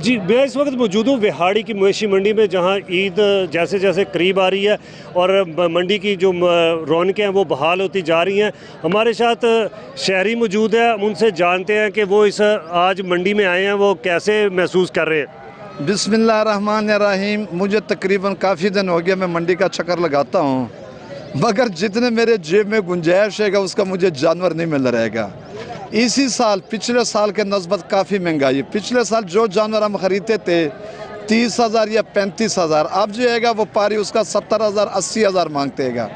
جی میں اس وقت موجود ہوں وہاڑی کی مویشی منڈی میں، جہاں عید جیسے جیسے قریب آ رہی ہے اور منڈی کی جو رونقیں ہیں وہ بحال ہوتی جا رہی ہیں۔ ہمارے ساتھ شہری موجود ہیں، ہم ان سے جانتے ہیں کہ وہ اس آج منڈی میں آئے ہیں، وہ کیسے محسوس کر رہے ہیں۔ بسم اللہ الرحمن الرحیم۔ مجھے تقریباً کافی دن ہو گیا میں منڈی کا چکر لگاتا ہوں، مگر جتنے میرے جیب میں گنجائش ہے گا اس کا مجھے جانور نہیں مل رہے گا۔ اسی سال پچھلے سال کے نسبت کافی مہنگائی، پچھلے سال جو جانور ہم خریدتے تھے 30,000 یا 35,000، اب جو ہے گا وہ پاری اس کا 70,000 80,000 مانگتے گا۔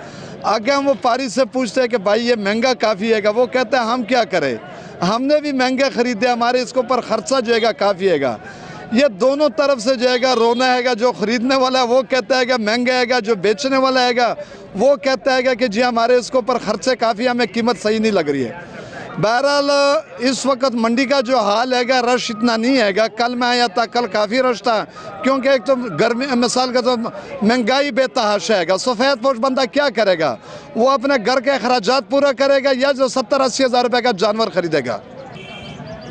آگے ہم وہ پاری سے پوچھتے ہیں کہ بھائی یہ مہنگا کافی ہے گا، وہ کہتے ہیں ہم کیا کریں، ہم نے بھی مہنگے خریدے، ہمارے اس کے اوپر خرچہ جو ہے گا کافی ہے گا۔ یہ دونوں طرف سے جو ہے گا رونا ہے گا، جو خریدنے والا ہے وہ کہتا ہے کہ مہنگا ہے گا، جو بیچنے والا ہے گا وہ کہتا ہے کہ جی ہمارے اس کے اوپر خرچے کافی، ہمیں قیمت صحیح نہیں لگ رہی ہے۔ بہرحال اس وقت منڈی کا جو حال ہے گا، رش اتنا نہیں ہے گا۔ کل میں آیا تھا، کل کافی رش تھا، کیونکہ ایک تو گرمی مثال کا تو مہنگائی بے تحاشا ہے گا۔ سفید پوش بندہ کیا کرے گا، وہ اپنے گھر کے اخراجات پورا کرے گا یا جو 70-80 ہزار روپے کا جانور خریدے گا۔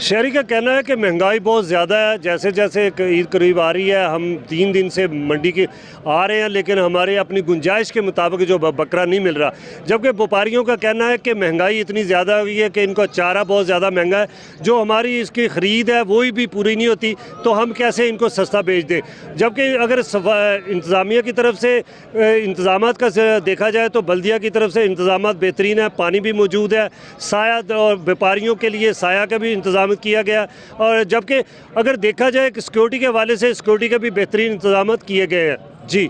شہری کا کہنا ہے کہ مہنگائی بہت زیادہ ہے، جیسے جیسے عید قریب آ رہی ہے، ہم 3 دن سے منڈی کے آ رہے ہیں لیکن ہمارے اپنی گنجائش کے مطابق جو بکرا نہیں مل رہا، جبکہ وپاریوں کا کہنا ہے کہ مہنگائی اتنی زیادہ ہوئی ہے کہ ان کا چارہ بہت زیادہ مہنگا ہے، جو ہماری اس کی خرید ہے وہی بھی پوری نہیں ہوتی، تو ہم کیسے ان کو سستا بیچ دیں۔ جبکہ اگر انتظامیہ کی طرف سے انتظامات کا دیکھا جائے تو بلدیہ کی طرف سے انتظامات بہترین ہے، پانی بھی موجود ہے، سایہ اور وپاریوں کے لیے سایہ کا بھی انتظام کیا گیا، اور جبکہ اگر دیکھا جائے کہ سیکورٹی کے حوالے سے سیکورٹی کے بھی بہترین انتظامات کیے گئے ہیں۔ جی